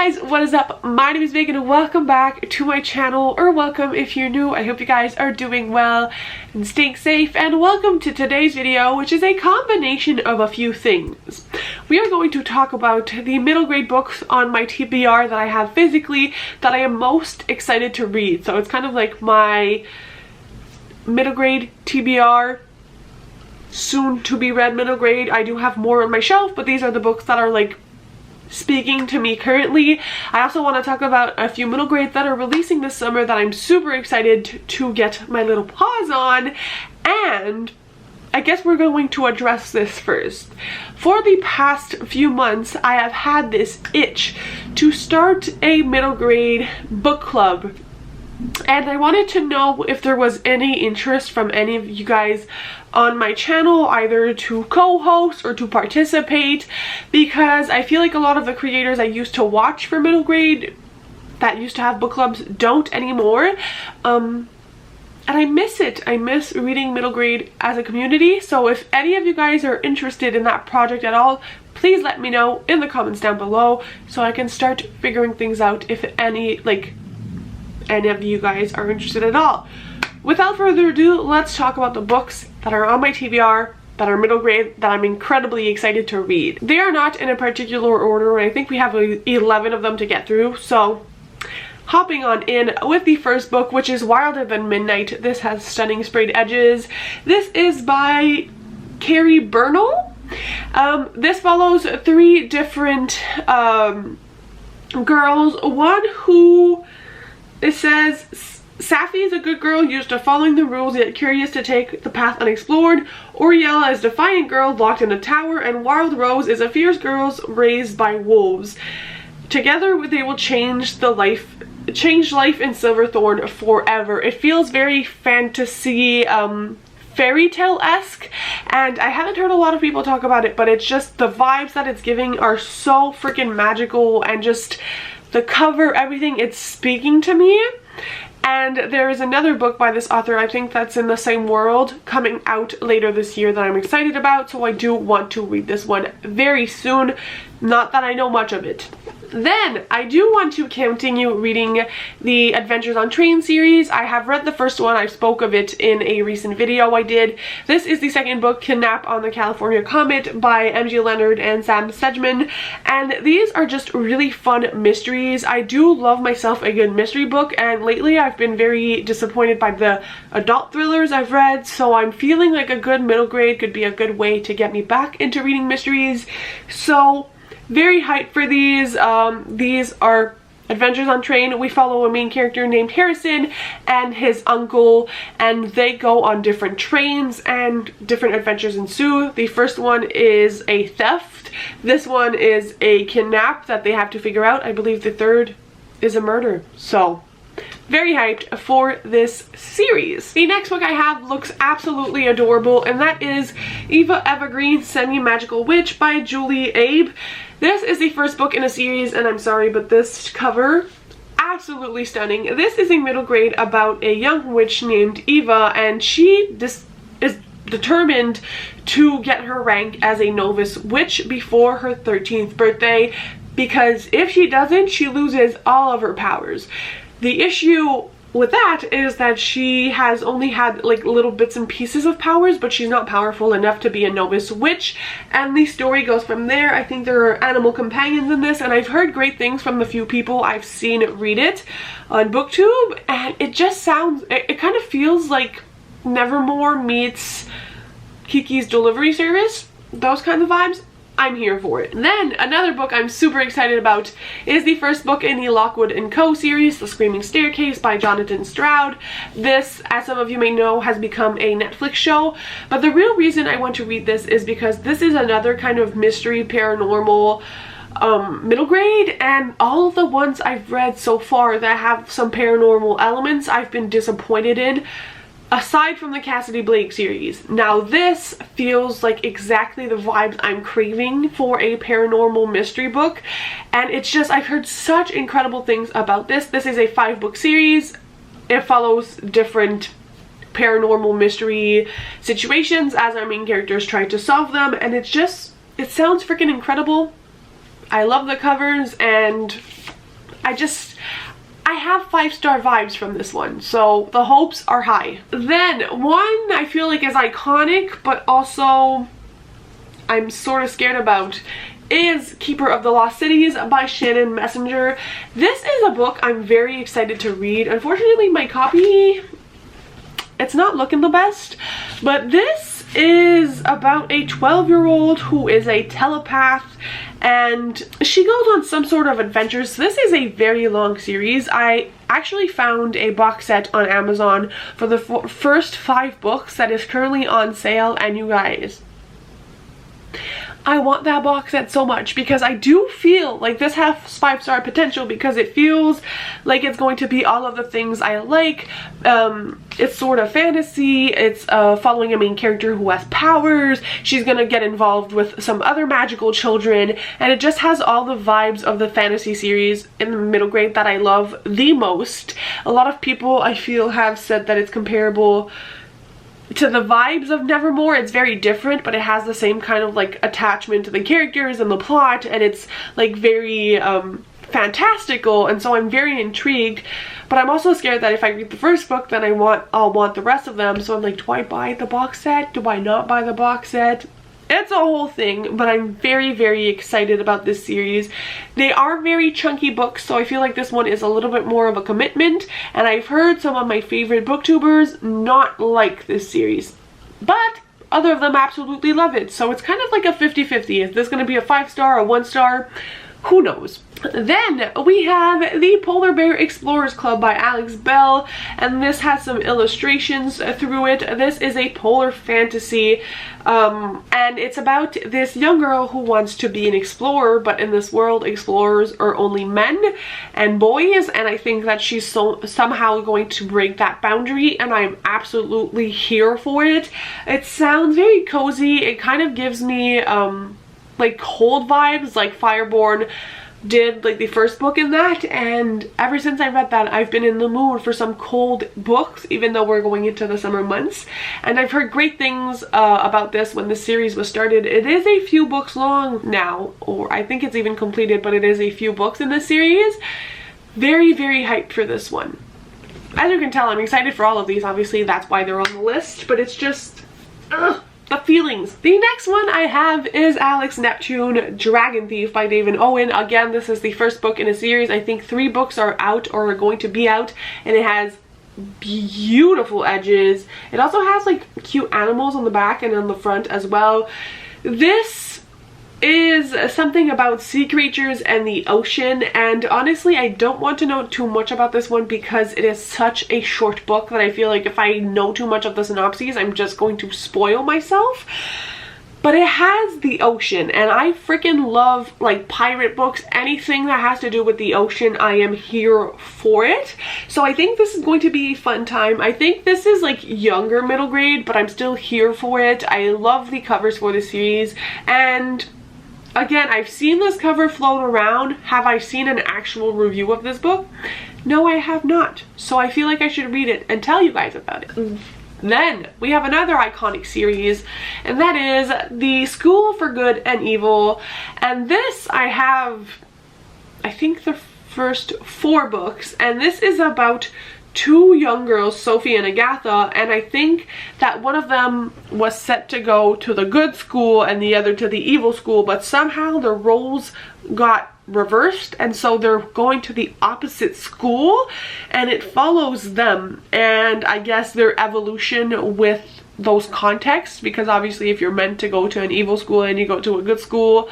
guys, what is up? My name is Megan and welcome back to my channel, or welcome if you're new. I hope you guys are doing well and staying safe, and welcome to today's video, which is a combination of a few things. We are going to talk about the middle grade books on my TBR that I have physically that I am most excited to read. So it's kind of like my middle grade TBR, soon to be read middle grade. I do have more on my shelf, but these are the books that are like speaking to me currently. I also want to talk about a few middle grades that are releasing this summer that I'm super excited to get my little paws on, and I guess we're going to address this first. For the past few months, I have had this itch to start a middle grade book club, and I wanted to know if there was any interest from any of you guys on my channel, either to co-host or to participate, because I feel like a lot of the creators I used to watch for middle grade that used to have book clubs don't anymore. And I miss it. I miss reading middle grade as a community. So if any of you guys are interested in that project at all, please let me know in the comments down below so I can start figuring things out if any of you guys are interested at all. Without further ado, let's talk about the books that are on my TBR that are middle grade that I'm incredibly excited to read. They are not in a particular order, and I think we have 11 of them to get through. So hopping on in with the first book, which is Wilder Than Midnight. This has stunning sprayed edges. This is by Carrie Burnell. This follows three different girls. One who, it says, Safi is a good girl used to following the rules yet curious to take the path unexplored. Oriella is a defiant girl locked in a tower, and Wild Rose is a fierce girl raised by wolves. Together they will change life in Silverthorn forever. It feels very fantasy, fairy tale-esque, and I haven't heard a lot of people talk about it, but it's just the vibes that it's giving are so freaking magical, and just the cover, everything, it's speaking to me. And there is another book by this author, I think that's in the same world, coming out later this year that I'm excited about, so I do want to read this one very soon. Not that I know much of it. Then I do want to continue reading the Adventures on Train series. I have read the first one. I spoke of it in a recent video I did. This is the second book, Kidnap on the California Comet by M.G. Leonard and Sam Sedgman, and these are just really fun mysteries. I do love myself a good mystery book, and lately I've been very disappointed by the adult thrillers I've read, so I'm feeling like a good middle grade could be a good way to get me back into reading mysteries. So very hyped for these. These are Adventures on Train. We follow a main character named Harrison and his uncle, and they go on different trains and different adventures ensue. The first one is a theft. This one is a kidnap that they have to figure out. I believe the third is a murder. So very hyped for this series. The next book I have looks absolutely adorable, and that is Eva Evergreen Semi-Magical Witch by Julie Abe. This is the first book in a series, and I'm sorry, but this cover, absolutely stunning. This is a middle grade about a young witch named Eva, and she is determined to get her rank as a novice witch before her 13th birthday, because if she doesn't, she loses all of her powers. The issue with that is that she has only had like little bits and pieces of powers, but she's not powerful enough to be a novice witch, and the story goes from there. I think there are animal companions in this, and I've heard great things from the few people I've seen read it on BookTube, and it just sounds, it kind of feels like Nevermore meets Kiki's Delivery Service, those kinds of vibes. I'm here for it. Then another book I'm super excited about is the first book in the Lockwood & Co. series, The Screaming Staircase by Jonathan Stroud. This, as some of you may know, has become a Netflix show, but the real reason I want to read this is because this is another kind of mystery paranormal middle grade, and all of the ones I've read so far that have some paranormal elements I've been disappointed in, aside from the Cassidy Blake series. Now this feels like exactly the vibes I'm craving for a paranormal mystery book, and it's just, I've heard such incredible things about this. This is a 5-book series. It follows different paranormal mystery situations as our main characters try to solve them, and it's just, it sounds freaking incredible. I love the covers, and I have 5-star vibes from this one, so the hopes are high. Then one I feel like is iconic, but also I'm sort of scared about, is Keeper of the Lost Cities by Shannon Messenger. This is a book I'm very excited to read. Unfortunately, my copy, it's not looking the best, but this is about a 12-year-old who is a telepath, and she goes on some sort of adventures. This is a very long series. I actually found a box set on Amazon for the first 5 books that is currently on sale, and you guys, I want that box set so much because I do feel like this has 5-star potential because it feels like it's going to be all of the things I like. It's sort of fantasy, it's following a main character who has powers, she's gonna get involved with some other magical children, and it just has all the vibes of the fantasy series in the middle grade that I love the most. A lot of people, I feel, have said that it's comparable to the vibes of Nevermore. It's very different, but it has the same kind of like attachment to the characters and the plot, and it's like very fantastical, and so I'm very intrigued. But I'm also scared that if I read the first book, then I'll want the rest of them. So I'm like, do I buy the box set? Do I not buy the box set? It's a whole thing, but I'm very, very excited about this series. They are very chunky books, so I feel like this one is a little bit more of a commitment, and I've heard some of my favorite booktubers not like this series, but other of them absolutely love it. So it's kind of like a 50-50. Is this going to be a 5-star, a 1-star? Who knows? Then we have The Polar Bear Explorers Club by Alex Bell, and this has some illustrations through it. This is a polar fantasy, and it's about this young girl who wants to be an explorer, but in this world explorers are only men and boys, and I think that she's somehow going to break that boundary, and I'm absolutely here for it. It sounds very cozy. It kind of gives me like cold vibes, like Fireborn did, like the first book in that, and ever since I read that, I've been in the mood for some cold books, even though we're going into the summer months. And I've heard great things about this when the series was started. It is a few books long now, or I think it's even completed, but it is a few books in this series. Very, very hyped for this one. As you can tell, I'm excited for all of these. Obviously, that's why they're on the list, but it's just the feelings. The next one I have is Alex Neptune, Dragon Thief by David Owen. Again, this is the first book in a series. I think 3 books are out or are going to be out, and it has beautiful edges. It also has like cute animals on the back and on the front as well. This is something about sea creatures and the ocean, and honestly I don't want to know too much about this one because it is such a short book that I feel like if I know too much of the synopses, I'm just going to spoil myself. But it has the ocean, and I freaking love like pirate books. Anything that has to do with the ocean, I am here for it. So I think this is going to be a fun time. I think this is like younger middle grade, but I'm still here for it. I love the covers for the series, and again, I've seen this cover float around. Have I seen an actual review of this book? No, I have not. So I feel like I should read it and tell you guys about it. Then we have another iconic series, and that is The School for Good and Evil. And this I have, I think, the first 4 books, and this is about 2 young girls, Sophie and Agatha, and I think that one of them was set to go to the good school and the other to the evil school, but somehow the roles got reversed, and so they're going to the opposite school, and it follows them and I guess their evolution with those contexts, because obviously if you're meant to go to an evil school and you go to a good school,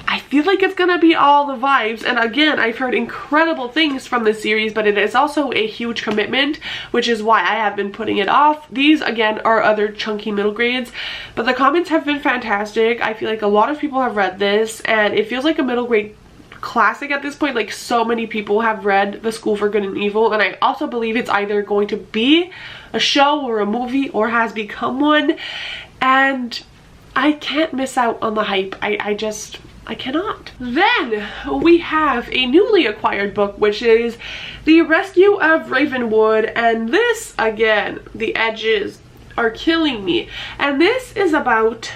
I feel like it's gonna be all the vibes. And again, I've heard incredible things from this series, but it is also a huge commitment, which is why I have been putting it off. These again are other chunky middle grades, but the comments have been fantastic. I feel like a lot of people have read this, and it feels like a middle grade classic at this point. Like, so many people have read The School for Good and Evil, and I also believe it's either going to be a show or a movie or has become one, and I can't miss out on the hype. I cannot. Then we have a newly acquired book, which is The Rescue of Ravenwood, and this, again, the edges are killing me. And this is about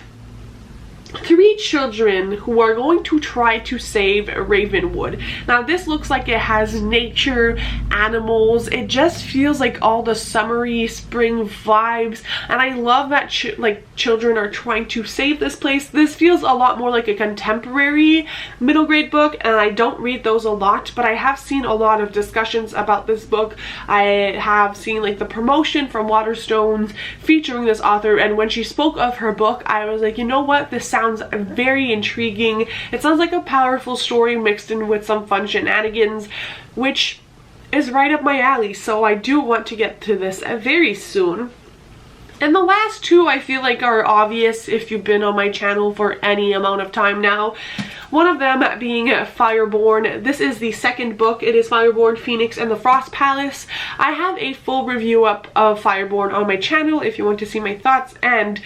three children who are going to try to save Ravenwood. Now this looks like it has nature, animals, it just feels like all the summery spring vibes, and I love that children are trying to save this place. This feels a lot more like a contemporary middle grade book, and I don't read those a lot, but I have seen a lot of discussions about this book. I have seen like the promotion from Waterstones featuring this author, and when she spoke of her book, I was like, you know what, this sounds very intriguing. It sounds like a powerful story mixed in with some fun shenanigans, which is right up my alley, so I do want to get to this very soon. And the last two I feel like are obvious if you've been on my channel for any amount of time now. One of them being Fireborn. This is the second book. It is Fireborn, Phoenix, and the Frost Palace. I have a full review up of Fireborn on my channel if you want to see my thoughts and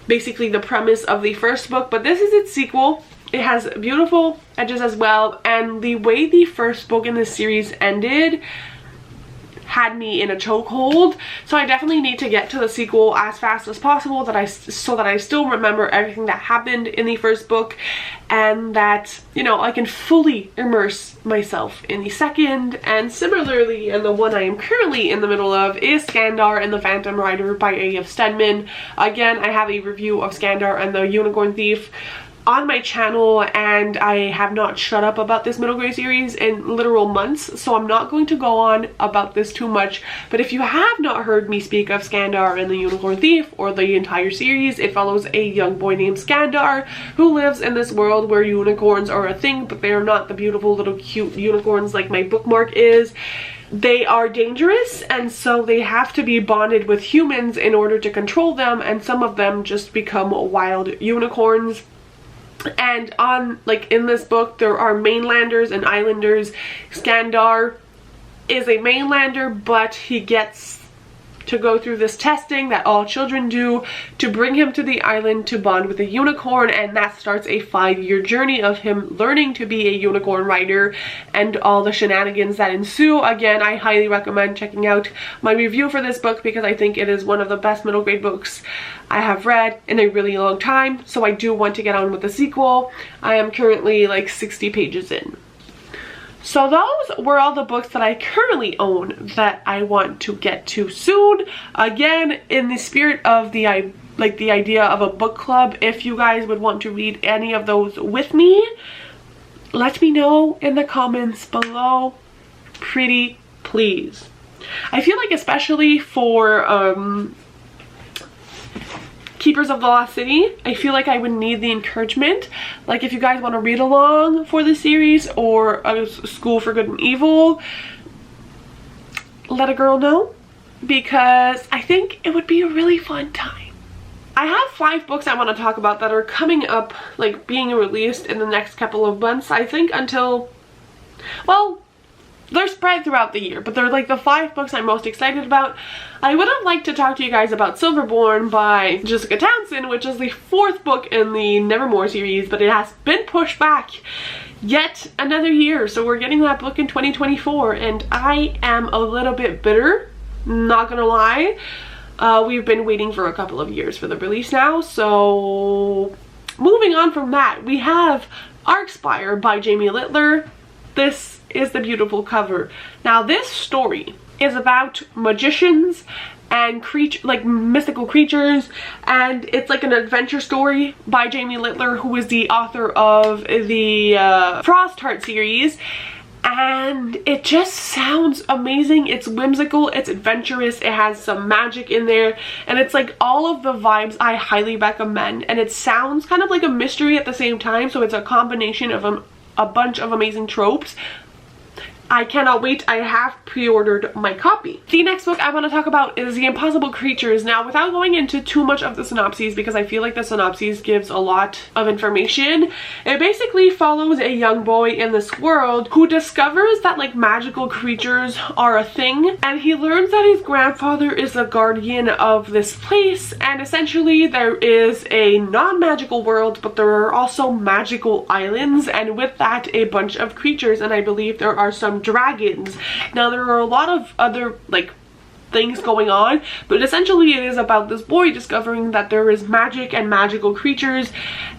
basically the premise of the first book, but this is its sequel. It has beautiful edges as well, and the way the first book in this series ended had me in a chokehold, so I definitely need to get to the sequel as fast as possible so that I still remember everything that happened in the first book, and that, you know, I can fully immerse myself in the second. And similarly, and the one I am currently in the middle of is Skandar and the Phantom Rider by A.F. Stedman. Again, I have a review of Skandar and the Unicorn Thief on my channel, and I have not shut up about this middle grade series in literal months, so I'm not going to go on about this too much. But if you have not heard me speak of Skandar and the Unicorn Thief, or the entire series, it follows a young boy named Skandar who lives in this world where unicorns are a thing, but they are not the beautiful little cute unicorns like my bookmark is. They are dangerous, and so they have to be bonded with humans in order to control them, and some of them just become wild unicorns. And in this book, there are mainlanders and islanders. Skandar is a mainlander, but he gets to go through this testing that all children do to bring him to the island to bond with a unicorn, and that starts a 5-year journey of him learning to be a unicorn rider and all the shenanigans that ensue. Again, I highly recommend checking out my review for this book because I think it is one of the best middle grade books I have read in a really long time, so I do want to get on with the sequel. I am currently like 60 pages in. So those were all the books that I currently own that I want to get to soon. Again, in the spirit of the idea of a book club, if you guys would want to read any of those with me, let me know in the comments below, pretty please. I feel like especially for Keepers of the Lost City, I feel like I would need the encouragement. Like if you guys want to read along for the series, or a School for Good and Evil, let a girl know, because I think it would be a really fun time. I have 5 books I want to talk about that are coming up, like being released in the next couple of months. I think until, well, they're spread throughout the year, but they're like the 5 books I'm most excited about. I would have liked to talk to you guys about Silverborn by Jessica Townsend, which is the 4th book in the Nevermore series, but it has been pushed back yet another year, so we're getting that book in 2024, and I am a little bit bitter, not gonna lie. We've been waiting for a couple of years for the release now, so moving on from that, we have Arcspire by Jamie Littler. This is the beautiful cover. Now this story is about magicians and mystical creatures, and it's like an adventure story by Jamie Littler, who is the author of the Frostheart series, and it just sounds amazing. It's whimsical, it's adventurous, it has some magic in there, and it's like all of the vibes I highly recommend, and it sounds kind of like a mystery at the same time, so it's a combination of a bunch of amazing tropes. I cannot wait. I have pre-ordered my copy. The next book I want to talk about is The Impossible Creatures. Now, without going into too much of the synopses, because I feel like the synopses gives a lot of information, it basically follows a young boy in this world who discovers that like magical creatures are a thing, and he learns that his grandfather is the guardian of this place, and essentially there is a non-magical world, but there are also magical islands, and with that a bunch of creatures, and I believe there are some dragons. Now there are a lot of other things going on, but essentially it is about this boy discovering that there is magic and magical creatures,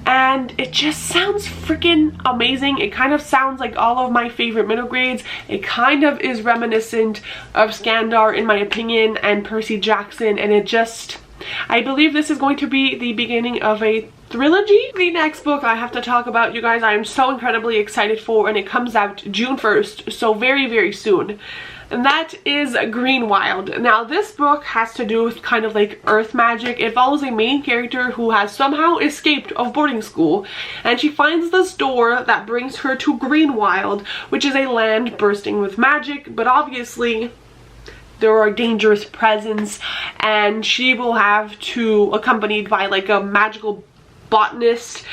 and it just sounds freaking amazing. It kind of sounds like all of my favorite middle grades. It kind of is reminiscent of Skandar in my opinion, and Percy Jackson, and it just, I believe this is going to be the beginning of a trilogy. The next book I have to talk about, you guys, I am so incredibly excited for, and it comes out June 1st, so very, very soon. And that is Greenwild. Now this book has to do with kind of like earth magic. It follows a main character who has somehow escaped of boarding school, and she finds this door that brings her to Greenwild, which is a land bursting with magic, but obviously there are dangerous presents, and she will have to, accompanied by like a magical botanist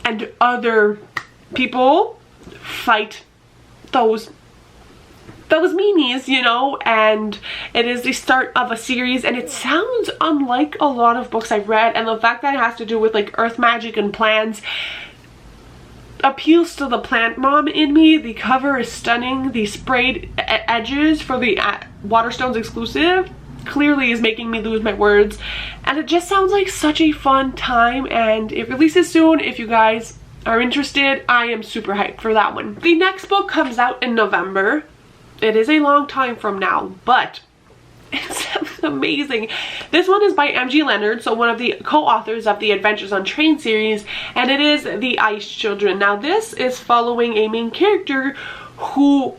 and other people, fight those meanies, you know. And it is the start of a series, and it sounds unlike a lot of books I've read, and the fact that it has to do with like earth magic and plants appeals to the plant mom in me. The cover is stunning. The sprayed edges for the Waterstones exclusive clearly is making me lose my words, and it just sounds like such a fun time, and it releases soon. If you guys are interested, I am super hyped for that one. The next book comes out in November. It is a long time from now, but it sounds amazing. This one is by M.G. Leonard, so one of the co-authors of the Adventures on Train series, and it is The Ice Children. Now this is following a main character who,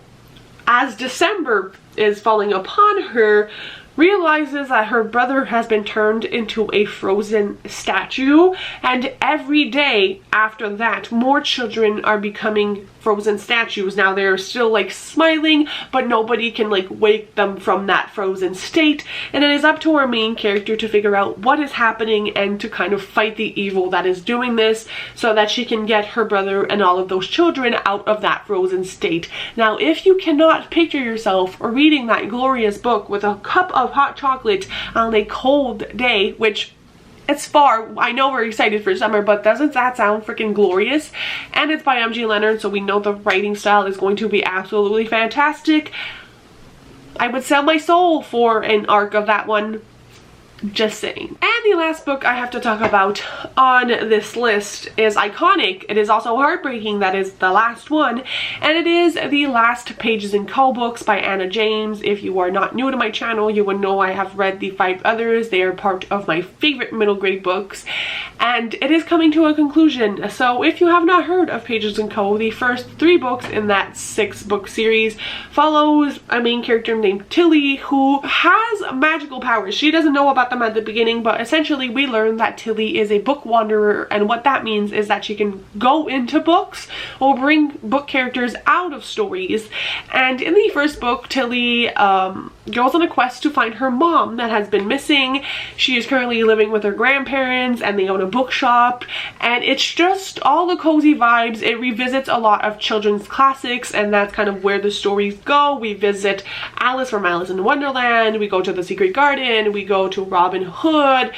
as December is falling upon her, realizes that her brother has been turned into a frozen statue, and every day after that more children are becoming frozen statues. Now they're still like smiling, but nobody can like wake them from that frozen state, and it is up to our main character to figure out what is happening and to kind of fight the evil that is doing this, so that she can get her brother and all of those children out of that frozen state. Now if you cannot picture yourself reading that glorious book with a cup of hot chocolate on a cold day, which it's far, I know we're excited for summer, but doesn't that sound freaking glorious? And it's by M.G. Leonard, so we know the writing style is going to be absolutely fantastic. I would sell my soul for an arc of that one. Just saying. And the last book I have to talk about on this list is iconic. It is also heartbreaking. That is the last one, and it is The Last Pages in Co. books by Anna James. If you are not new to my channel, you would know I have read the 5 others. They are part of my favorite middle grade books, and it is coming to a conclusion. So if you have not heard of Pages in Co., the first 3 books in that 6-book series follows a main character named Tilly, who has magical powers. She doesn't know about them at the beginning, but essentially we learn that Tilly is a book wanderer, and what that means is that she can go into books or bring book characters out of stories. And in the first book, Tilly goes on a quest to find her mom that has been missing. She is currently living with her grandparents, and they own a bookshop, and it's just all the cozy vibes. It revisits a lot of children's classics, and that's kind of where the stories go. We visit Alice from Alice in Wonderland, we go to The Secret Garden, we go to Robin Hood,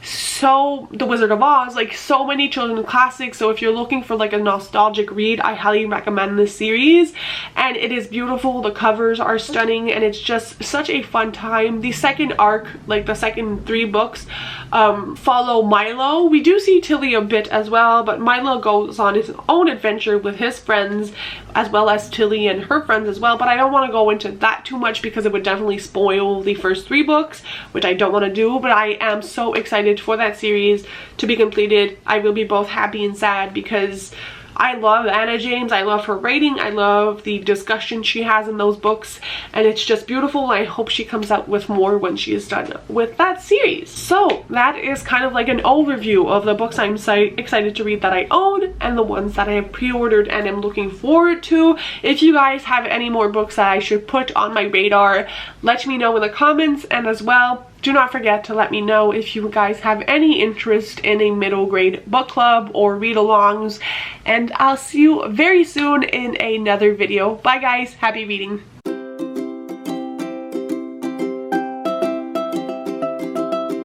so The Wizard of Oz, like so many children's classics. So if you're looking for like a nostalgic read, I highly recommend this series, and it is beautiful. The covers are stunning, and it's just such a fun time. The second arc, like the second 3 books, follow Milo. We do see Tilly a bit as well, but Milo goes on his own adventure with his friends, as well as Tilly and her friends as well, but I don't want to go into that too much because it would definitely spoil the first 3 books, which I don't want to do. But I am so excited for that series to be completed. I will be both happy and sad because I love Anna James. I love her writing. I love the discussion she has in those books, and it's just beautiful. I hope she comes out with more when she is done with that series. So that is kind of like an overview of the books I'm excited to read that I own, and the ones that I have pre-ordered and am looking forward to. If you guys have any more books that I should put on my radar, let me know in the comments, and as well, do not forget to let me know if you guys have any interest in a middle grade book club or read-alongs, and I'll see you very soon in another video. Bye guys, happy reading.